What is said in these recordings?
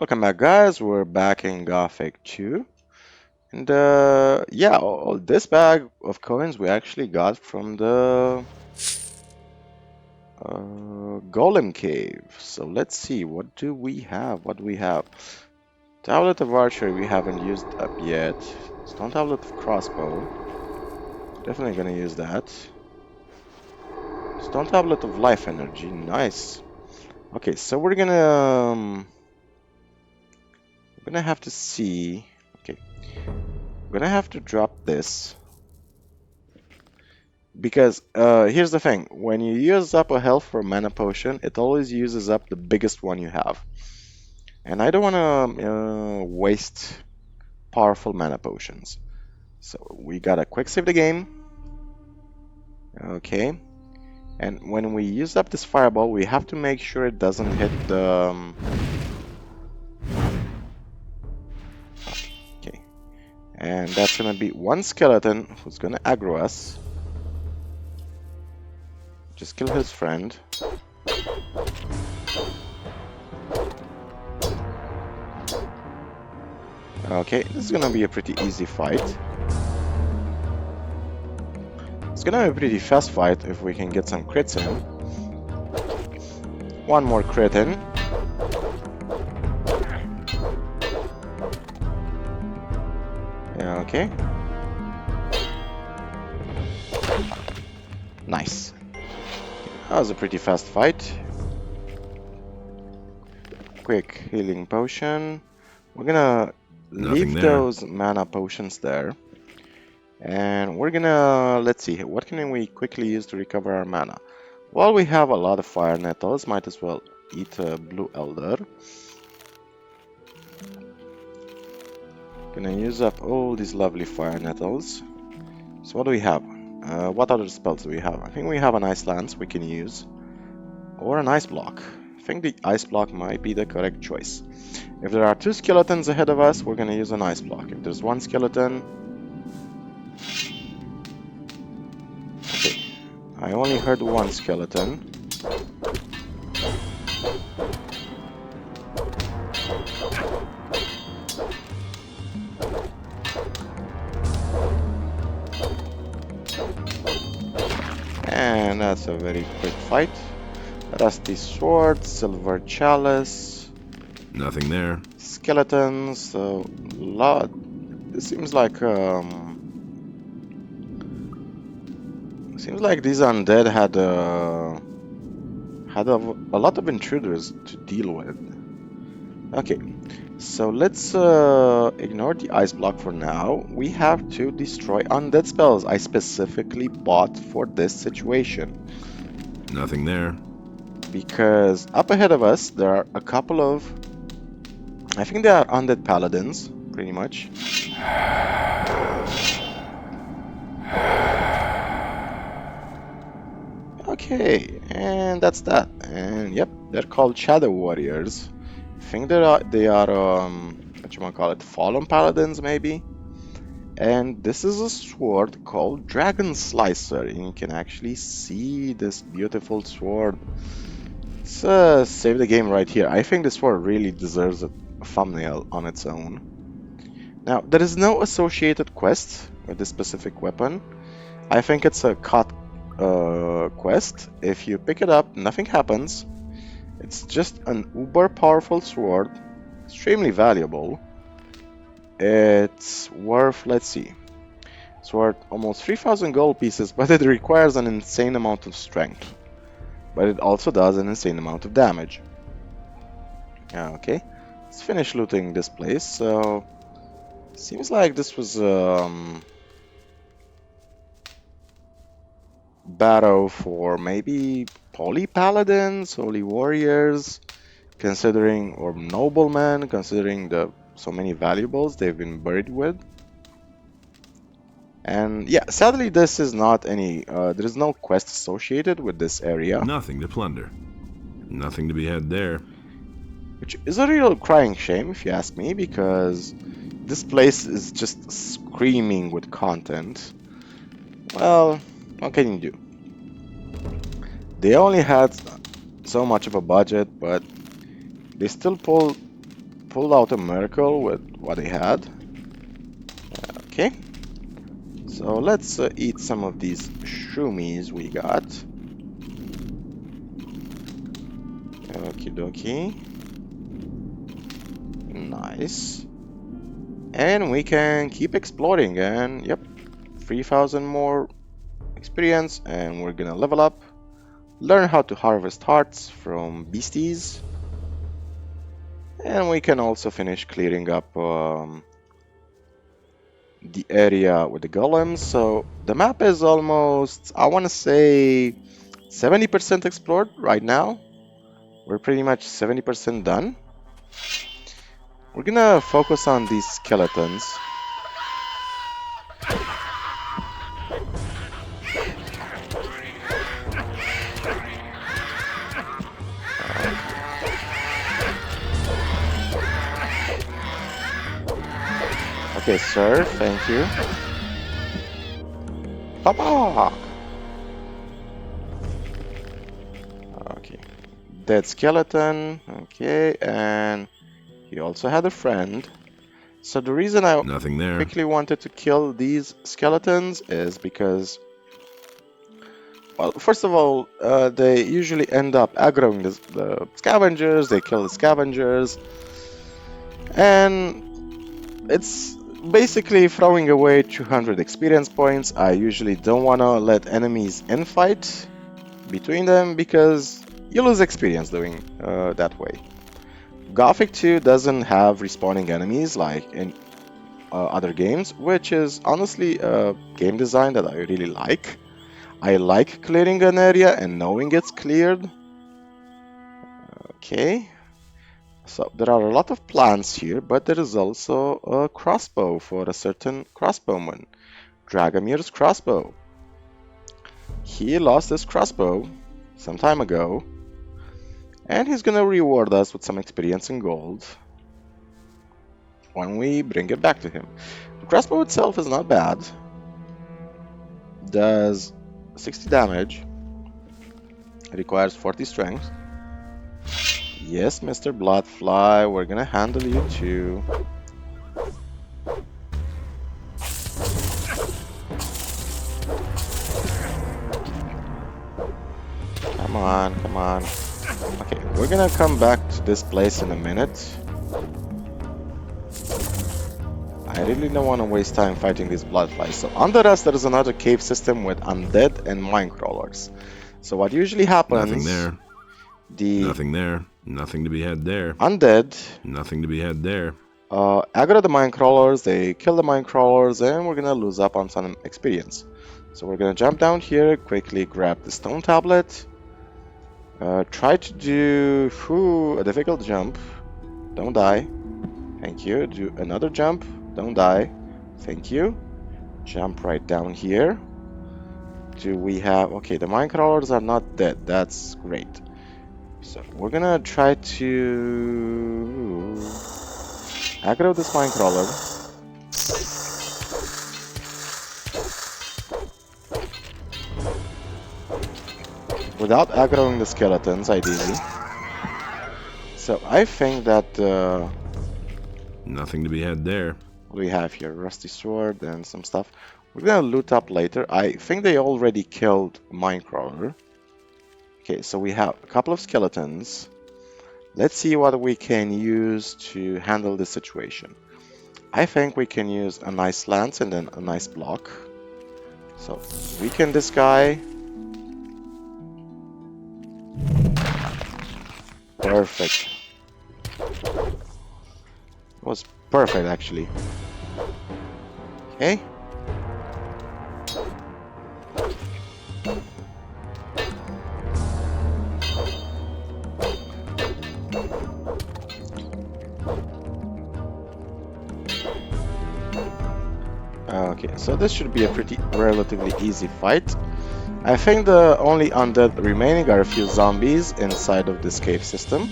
Welcome back, guys. We're back in Gothic 2. And yeah, all this bag of coins we actually got from the Golem Cave. So let's see, what do we have? What do we have? Tablet of Archery we haven't used up yet. Stone Tablet of Crossbow. Definitely gonna use that. Stone Tablet of Life Energy. Nice. Okay, so we're gonna have to see. Okay, we're gonna have to drop this. Because here's the thing, when you use up a health for a mana potion, it always uses up the biggest one you have. And I don't want to waste powerful mana potions. So we gotta quick save the game. Okay. And when we use up this fireball, we have to make sure it doesn't hit the... Okay. And that's gonna be one skeleton who's gonna aggro us. Just kill his friend. Okay, this is gonna be a pretty easy fight. It's gonna be a pretty fast fight if we can get some crits in. One more crit in. Okay. Nice. That was a pretty fast fight. Quick healing potion. We're gonna leave those mana potions there. And we're gonna, let's see, what can we quickly use to recover our mana? Well, we have a lot of fire nettles, might as well eat a blue elder. Gonna use up all these lovely fire nettles. So what do we have? What other spells do we have? I think we have an ice lance we can use. Or an ice block. I think the ice block might be the correct choice. If there are two skeletons ahead of us, we're gonna use an ice block. If there's one skeleton... Okay, I only heard one skeleton. And that's a very quick fight. Rusty sword, silver chalice. Nothing there. Skeletons, a lot. It seems like these undead had a lot of intruders to deal with. Okay, so let's ignore the ice block for now. We have to destroy undead spells I specifically bought for this situation. Nothing there. Because up ahead of us, there are a couple of... I think they are undead paladins, pretty much. Okay, and that's that. And yep, they're called Shadow Warriors. I think they are whatchamacallit, Fallen Paladins, maybe? And this is a sword called Dragonslicer, and you can actually see this beautiful sword. Let's save the game right here. I think this sword really deserves a thumbnail on its own. Now, there is no associated quest with this specific weapon. I think it's a cut quest. If you pick it up, nothing happens. It's just an uber powerful sword, extremely valuable. It's worth, let's see, it's worth almost 3,000 gold pieces, but it requires an insane amount of strength. But it also does an insane amount of damage. Okay, let's finish looting this place. So, seems like this was battle for maybe poly paladins, holy warriors, considering, or noblemen, considering the so many valuables they've been buried with. And yeah, sadly this is not any, there is no quest associated with this area. Nothing to plunder. Nothing to be had there. Which is a real crying shame if you ask me, because this place is just screaming with content. Well, what can you do? They only had so much of a budget, but they still pulled pulled out a miracle with what he had. Okay. So let's eat some of these shroomies we got. Okie dokie. Nice. And we can keep exploring, and yep, 3,000 more experience, and we're gonna level up, learn how to harvest hearts from beasties, and we can also finish clearing up the area with the golems. So the map is almost, I want to say, 70% explored right now. We're pretty much 70% done. We're gonna focus on these skeletons. Okay, sir, thank you. Papa! Okay, dead skeleton. Okay, and he also had a friend. So the reason I Nothing there. quickly wanted to kill these skeletons is because, well, first of all, they usually end up aggroing the scavengers. They kill the scavengers, and it's basically throwing away 200 experience points. I usually don't want to let enemies infight between them because you lose experience doing that way. Gothic 2 doesn't have respawning enemies like in other games, which is honestly a game design that I really like. I like clearing an area and knowing it's cleared. Okay. So there are a lot of plants here, but there is also a crossbow for a certain crossbowman. Dragomir's crossbow. He lost his crossbow some time ago, and he's gonna reward us with some experience and gold when we bring it back to him. The crossbow itself is not bad. Does 60 damage. It requires 40 strength. Yes, Mr. Bloodfly, we're gonna handle you too. Come on, come on. Okay, we're gonna come back to this place in a minute. I really don't want to waste time fighting these bloodflies. So under us there is another cave system with undead and mine crawlers. So what usually happens... Nothing there. Nothing there. Nothing to be had there. Undead. Nothing to be had there. Aggro the mine crawlers, they kill the mine crawlers, and we're gonna lose up on some experience. So we're gonna jump down here, quickly grab the stone tablet. Try to do a difficult jump. Don't die. Thank you. Do another jump. Don't die. Thank you. Jump right down here. Do we have... Okay, the mine crawlers are not dead. That's great. So we're gonna try to aggro this mine crawler. Without aggroing the skeletons, ideally. So I think that... Nothing to be had there. What do we have here? Rusty sword and some stuff. We're gonna loot up later. I think they already killed Minecrawler. Okay, so we have a couple of skeletons. Let's see what we can use to handle this situation. I think we can use a nice lance and then a nice block. So weaken this guy. Perfect. It was perfect actually. Okay. Okay, so this should be a relatively easy fight. I think the only undead remaining are a few zombies inside of this cave system.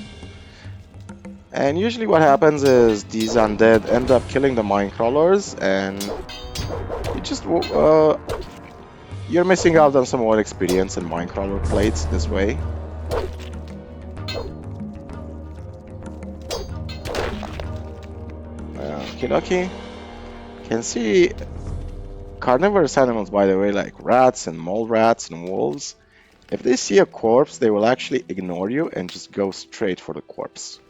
And usually what happens is these undead end up killing the mine crawlers, and you just you're missing out on some more experience in mine crawler plates this way. Okie dokie. Can see carnivorous animals, by the way, like rats and mole rats and wolves. If they see a corpse, they will actually ignore you and just go straight for the corpse.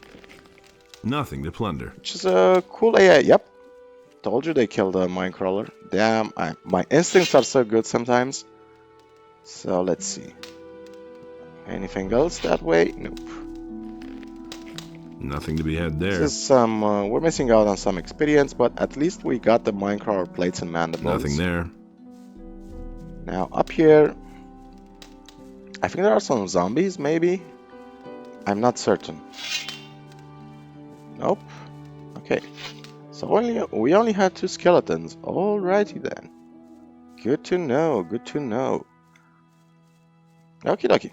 Nothing to plunder. Which is a cool AI. Yep. Told you they killed a minecrawler. Damn, my instincts are so good sometimes. So let's see. Anything else that way? Nope. Nothing to be had there. This is some, we're missing out on some experience, but at least we got the minecrawler plates and mandibles. Nothing there. Now up here, I think there are some zombies, maybe? I'm not certain. Nope. Okay. So we only had 2 skeletons. Alrighty then. Good to know, good to know. Okie dokie.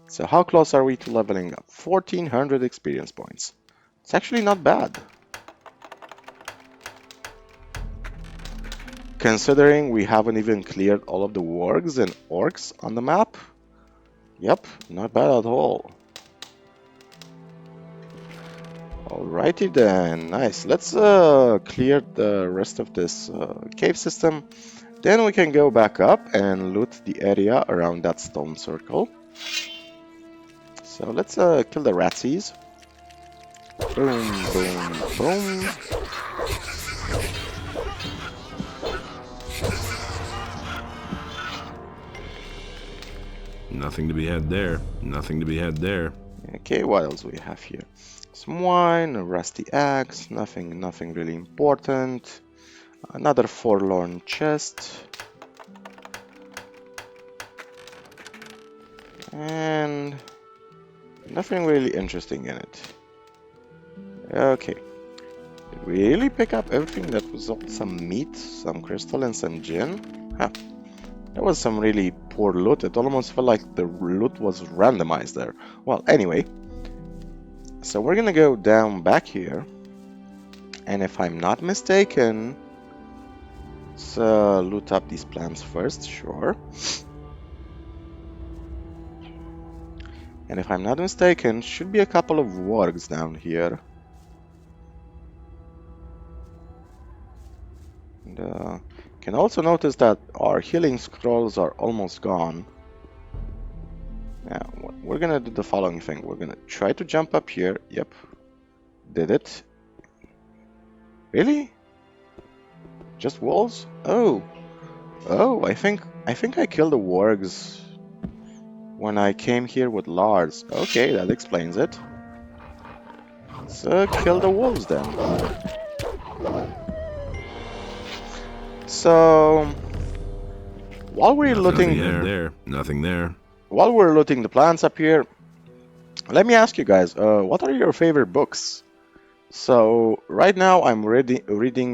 So how close are we to leveling up? 1400 experience points. It's actually not bad. Considering we haven't even cleared all of the wargs and orcs on the map. Yep, not bad at all. Alrighty then, nice. Let's clear the rest of this cave system. Then we can go back up and loot the area around that stone circle. So let's kill the ratsies. Boom, boom, boom. Nothing to be had there. Nothing to be had there. Okay, what else we have here? Some wine, a rusty axe, nothing really important. Another forlorn chest. And nothing really interesting in it. Okay. Did we really pick up everything? That was all some meat, some crystal, and some gin? Huh. That was some really poor loot. It almost felt like the loot was randomized there. Well, anyway. So we're gonna go down back here. And if I'm not mistaken, let's loot up these plants first, sure. And if I'm not mistaken, should be a couple of wargs down here. And can also notice that our healing scrolls are almost gone. Now, we're gonna do the following thing. We're gonna try to jump up here. Yep. Did it. Really? Just walls? Oh. Oh, I think I killed the wargs when I came here with Lars. Okay, that explains it. Let's kill the wolves then. So, while we're looting nothing there. While we're looting the plants up here, let me ask you guys, what are your favorite books? So right now I'm reading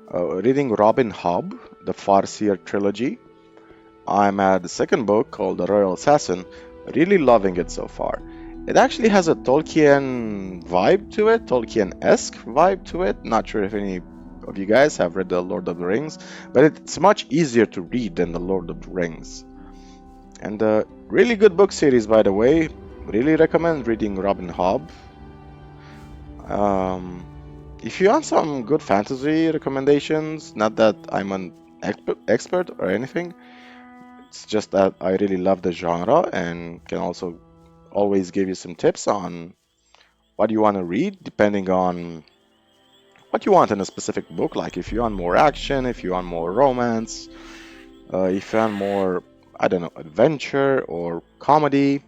Robin Hobb, the Farseer trilogy. I'm at the second book called The Royal Assassin. Really loving it so far. It actually has a Tolkien vibe to it, Tolkien-esque vibe to it. Not sure if any of you guys have read The Lord of the Rings, but it's much easier to read than The Lord of the Rings. And a really good book series, by the way. Really recommend reading Robin Hobb. If you want some good fantasy recommendations, not that I'm an expert or anything, it's just that I really love the genre and can also always give you some tips on what you want to read, depending on what you want in a specific book. Like if you want more action, if you want more romance, if you want more, I don't know, adventure or comedy.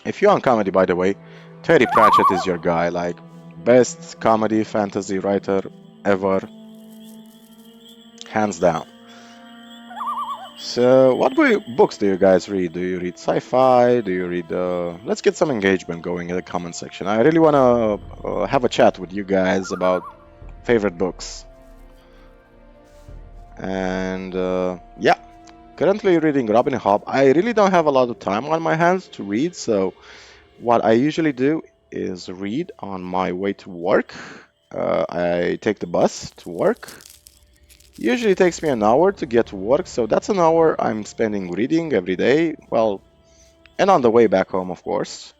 If you want comedy, by the way, Terry Pratchett is your guy. Like, best comedy fantasy writer ever, hands down. So, what books do you guys read? Do you read sci-fi? Do you read... Let's get some engagement going in the comment section. I really want to have a chat with you guys about favorite books. And, yeah. Currently reading Robin Hobb. I really don't have a lot of time on my hands to read, so what I usually do is read on my way to work. I take the bus to work. Usually it takes me an hour to get to work, so that's an hour I'm spending reading every day. Well, and on the way back home, of course.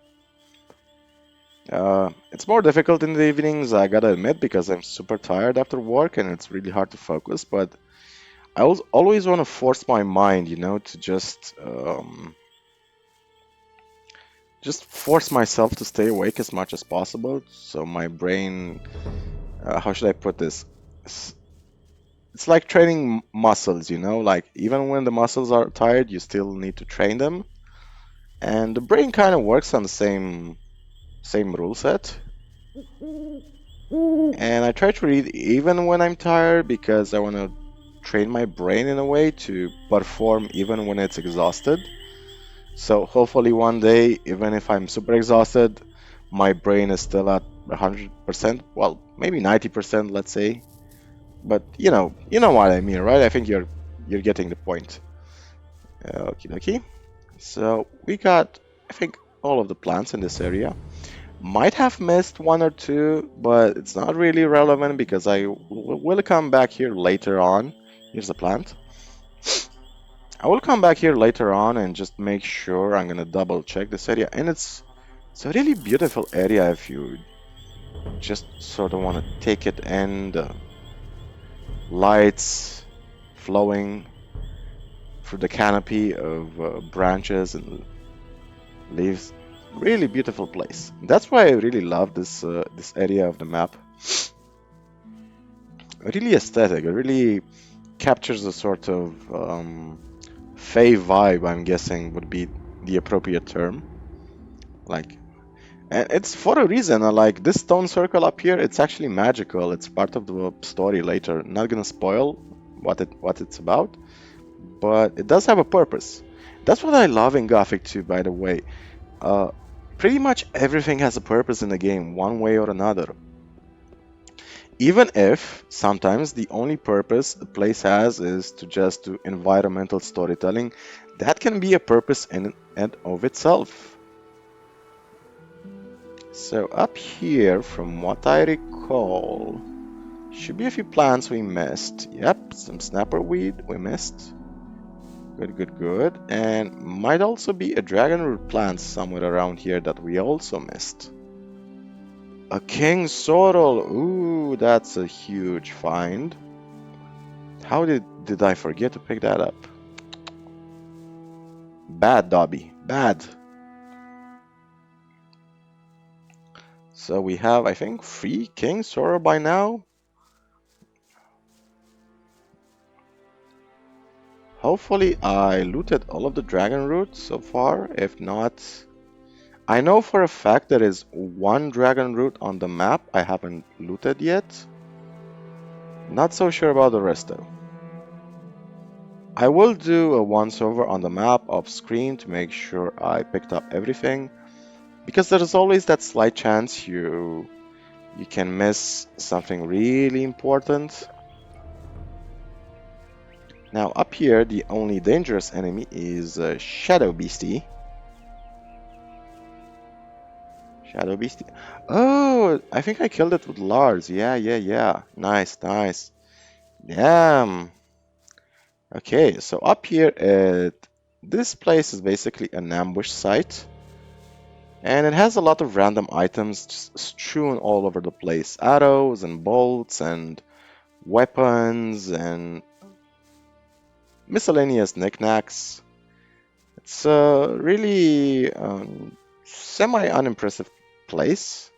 It's more difficult in the evenings, I gotta admit, because I'm super tired after work and it's really hard to focus. But I always want to force my mind, you know, to just force myself to stay awake as much as possible. So my brain, how should I put this? It's, it's like training muscles, you know, like even when the muscles are tired, you still need to train them. And the brain kind of works on the same rule set. And I try to read even when I'm tired because I want to train my brain in a way to perform even when it's exhausted. So hopefully one day, even if I'm super exhausted, my brain is still at 100%, well, maybe 90%, let's say. But you know what I mean, right? I think you're getting the point. Okie dokie. So we got, I think, all of the plants in this area. Might have missed one or two, but it's not really relevant because I will come back here later on. Here's a plant. I will come back here later on and just make sure. I'm gonna double check this area, and it's a really beautiful area if you just sort of want to take it and lights flowing through the canopy of branches and leaves. Really beautiful place. That's why I really love this area of the map. Really aesthetic. It really captures a sort of fey vibe, I'm guessing would be the appropriate term. Like, and it's for a reason. Like this stone circle up here, it's actually magical. It's part of the story later. Not gonna spoil what it's about, but it does have a purpose. That's what I love in Gothic too, by the way. Uh, Pretty much everything has a purpose in the game, one way or another. Even if sometimes the only purpose the place has is to just do environmental storytelling, that can be a purpose in and of itself. So up here, from what I recall, should be a few plants we missed. Yep, some snapper weed we missed. Good, good, good. And might also be a dragon root plant somewhere around here that we also missed. A king sorrel. Ooh, that's a huge find. How did I forget to pick that up? Bad, Dobby. Bad. So we have, I think, 3 king sorrel by now. Hopefully I looted all of the dragon roots so far. If not, I know for a fact there is 1 dragon root on the map I haven't looted yet. Not so sure about the rest though. I will do a once over on the map off screen to make sure I picked up everything, because there is always that slight chance you can miss something really important. Now up here, the only dangerous enemy is Shadow Beastie. Shadow Beastie. Oh, I think I killed it with Lars. Yeah. Nice, nice. Damn. Okay, so up here, this place is basically an ambush site. And it has a lot of random items just strewn all over the place. Arrows and bolts and weapons and miscellaneous knickknacks. It's a really semi-unimpressive place.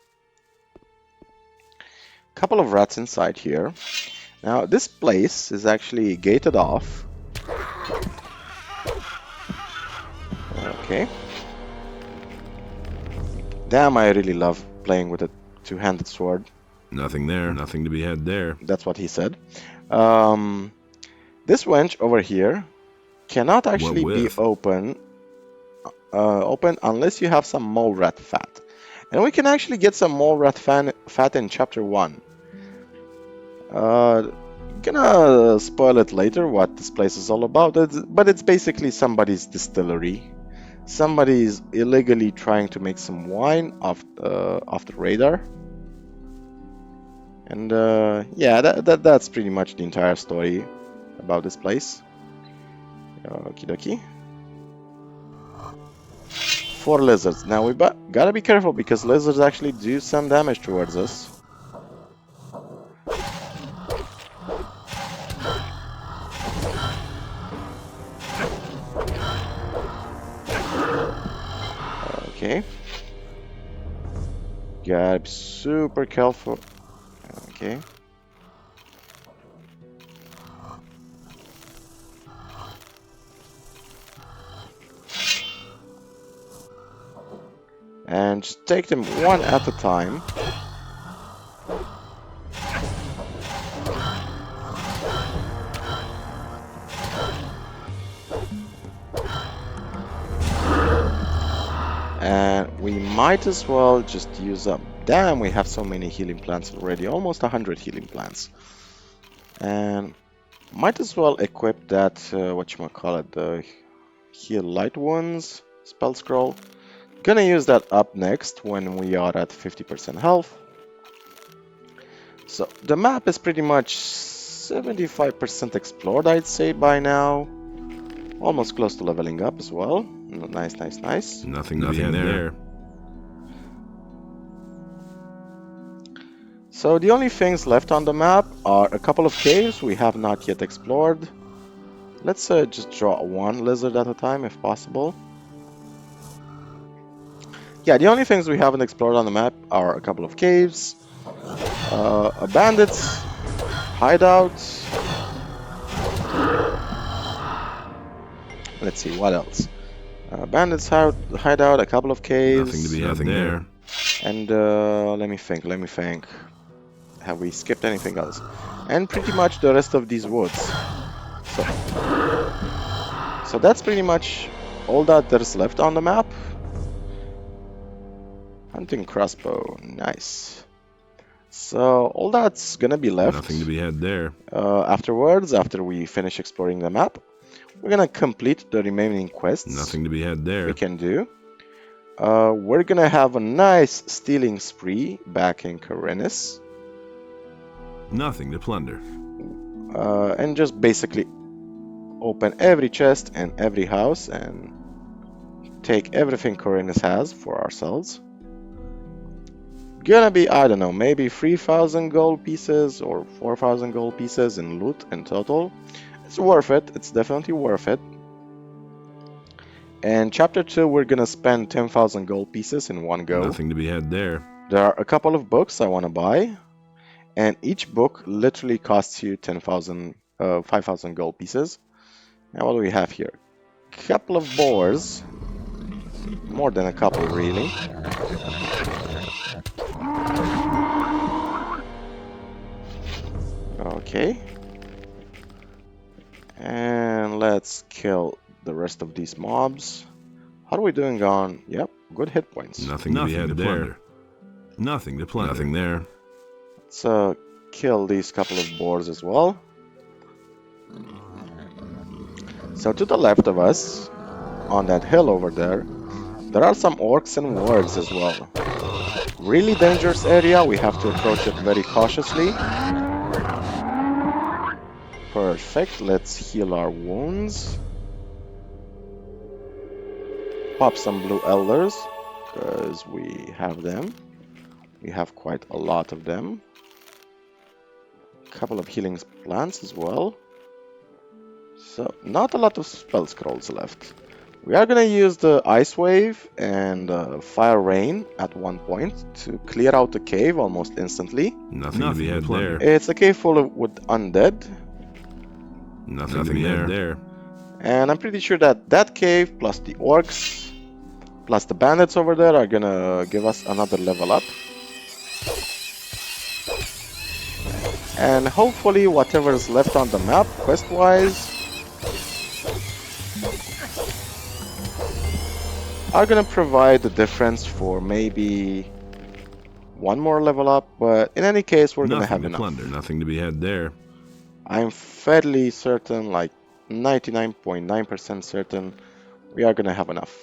Couple of rats inside here. Now, this place is actually gated off. Okay. Damn, I really love playing with a two-handed sword. Nothing there, nothing to be had there. That's what he said. This wench over here cannot actually be open unless you have some mole rat fat. And we can actually get some mole rat fat in chapter 1. Gonna spoil it later what this place is all about, but it's basically somebody's distillery. Somebody's illegally trying to make some wine off the radar. And yeah, that's pretty much the entire story about this place. Okie dokie. 4 lizards. Now we gotta be careful because lizards actually do some damage towards us. Okay. Gotta be super careful. Okay. And just take them one at a time. And we might as well just use up. Damn, we have so many healing plants already. Almost 100 healing plants. And might as well equip that, whatchamacallit, the Heal Light Wounds spell scroll. Gonna use that up next when we are at 50% health. So the map is pretty much 75% explored, I'd say, by now. Almost close to leveling up as well. Nice, nice, nice. Nothing there. So the only things left on the map are a couple of caves we have not yet explored. Let's just draw one lizard at a time if possible. Yeah, the only things we haven't explored on the map are a couple of caves, a bandit's hideout. Let's see, what else? Bandit's hideout, a couple of caves. Nothing there. And let me think. Have we skipped anything else? And pretty much the rest of these woods. So that's pretty much all that there's left on the map. Hunting crossbow, nice. So all that's gonna be left. Nothing to be had there. Afterwards, after we finish exploring the map, we're gonna complete the remaining quests. Nothing to be had there. We can do. We're gonna have a nice stealing spree back in Korinis. Nothing to plunder. And just basically open every chest and every house and take everything Korinis has for ourselves. Gonna be, I don't know, maybe 3,000 gold pieces or 4,000 gold pieces in loot in total. It's worth it. It's definitely worth it. And chapter 2, we're gonna spend 10,000 gold pieces in one go. Nothing to be had there. There are a couple of books I want to buy, and each book literally costs you 5,000 gold pieces. Now what do we have here? Couple of boars, more than a couple really. Okay. And let's kill the rest of these mobs. How are we doing on? Yep, good hit points. Nothing to be had there. Nothing to plunder. Nothing there. Let's kill these couple of boars as well. So to the left of us, on that hill over there, there are some orcs and wargs as well. Really dangerous area, we have to approach it very cautiously. Perfect, let's heal our wounds. Pop some blue elders, because we have them. We have quite a lot of them. Couple of healing plants as well. So, not a lot of spell scrolls left. We are gonna use the Ice Wave and Fire Rain at one point to clear out the cave almost instantly. Nothing to be had there. It's a cave full of with undead. Nothing to be had there. And I'm pretty sure that that cave plus the orcs plus the bandits over there are gonna give us another level up. And hopefully whatever is left on the map quest-wise are gonna provide the difference for maybe one more level up, but in any case we're gonna have enough. Plunder. Nothing to be had there. I'm fairly certain, like 99.9% certain, we are gonna have enough.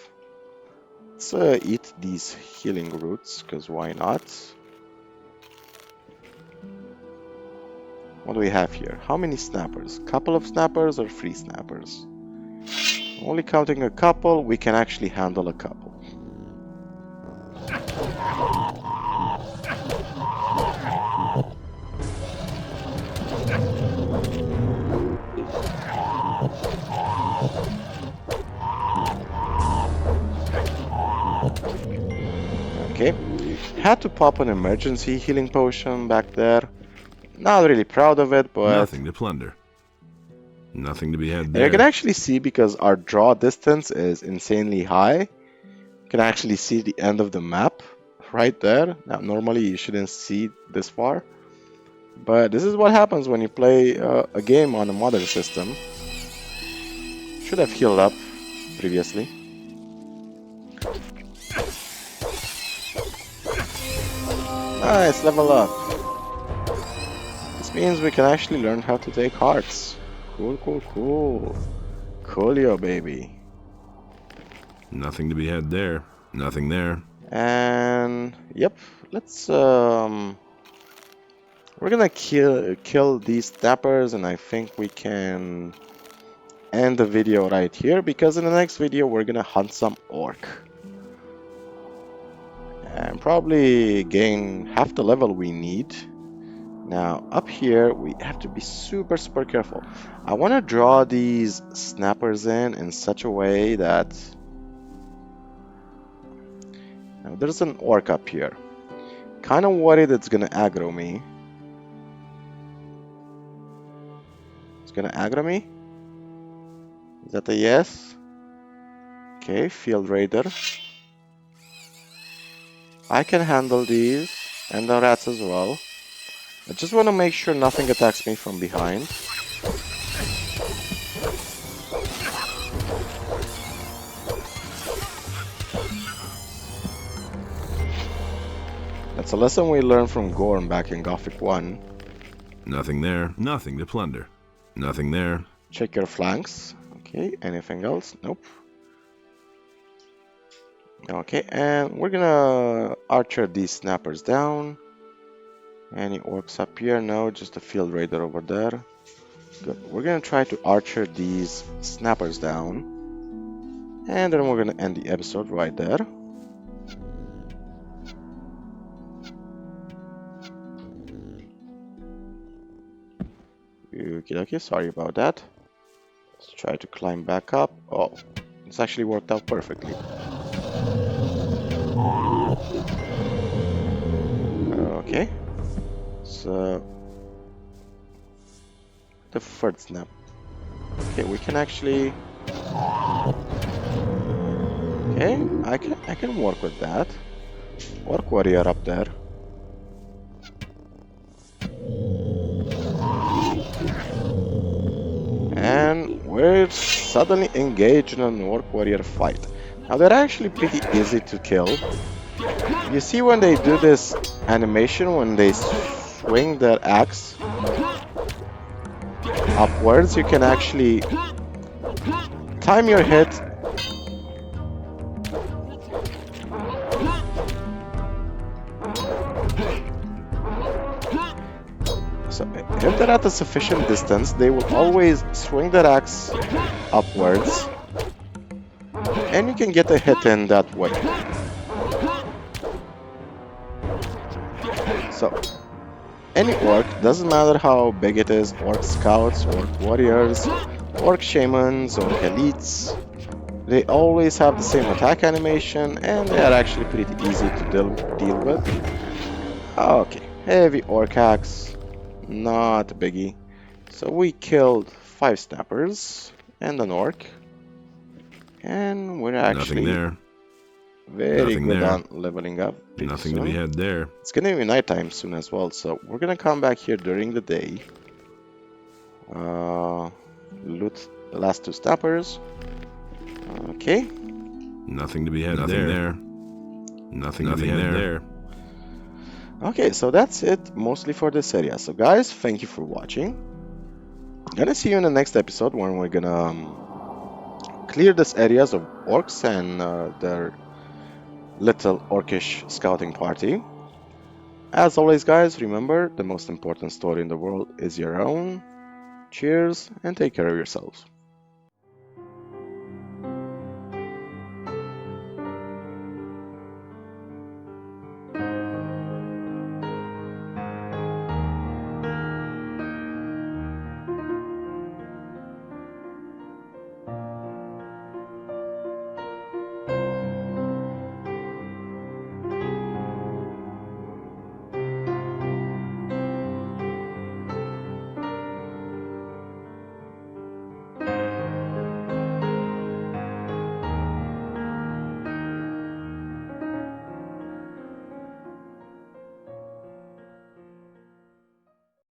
Let's eat these healing roots, because why not? What do we have here? How many snappers? Couple of snappers or 3 snappers? Only counting a couple, we can actually handle a couple. Had to pop an emergency healing potion back there. Not really proud of it, but... Nothing to plunder. Nothing to be had And there. you can actually see, because our draw distance is insanely high, you can actually see the end of the map right there. Now, normally you shouldn't see this far, but this is what happens when you play a game on a modern system. Should have healed up previously. Nice, level up. This means we can actually learn how to take hearts. Cool, cool, cool. Coolio, baby. Nothing to be had there. Nothing there. And yep, let's we're gonna kill these snappers, and I think we can end the video right here, because in the next video we're gonna hunt some orc and probably gain half the level we need. Now up here we have to be super careful. I want to draw these snappers in such a way that now there's an orc up here. Kind of worried it's gonna aggro me. It's gonna aggro me? Is that a yes? Okay, Field Raider. I can handle these and the rats as well. I just want to make sure nothing attacks me from behind. That's a lesson we learned from Gorm back in Gothic 1. Nothing there. Nothing to plunder. Nothing there. Check your flanks. Okay, anything else? Nope. Okay, and we're gonna archer these snappers down. Any orcs up here? No, just a Field Raider over there. Good. We're gonna try to archer these snappers down. And then we're gonna end the episode right there. Okay, sorry about that. Let's try to climb back up. Oh, it's actually worked out perfectly. Okay. So the third snap. Okay, we can actually. Okay, I can work with that. Orc warrior up there. And we're suddenly engaged in an orc warrior fight. Now they're actually pretty easy to kill. You see when they do this animation, when they swing their axe upwards, you can actually time your hit so if they're at a sufficient distance, they will always swing their axe upwards, and you can get a hit in that way. So any orc, doesn't matter how big it is, orc scouts, orc warriors, orc shamans, orc elites, they always have the same attack animation, and they are actually pretty easy to deal with. Okay, heavy orc axe, not a biggie. So we killed 5 snappers and an orc, and we're actually Nothing there. very Nothing good there. on leveling up. Nothing to be had there. It's gonna be nighttime soon as well, so we're gonna come back here during the day. Loot the last 2 snappers. Okay. Nothing to be had there. Nothing to be had there. Okay, so that's it mostly for this area. So guys, thank you for watching. Gonna see you in the next episode when we're gonna clear these areas of orcs and their little orcish scouting party. As always guys, remember, the most important story in the world is your own. Cheers and take care of yourselves.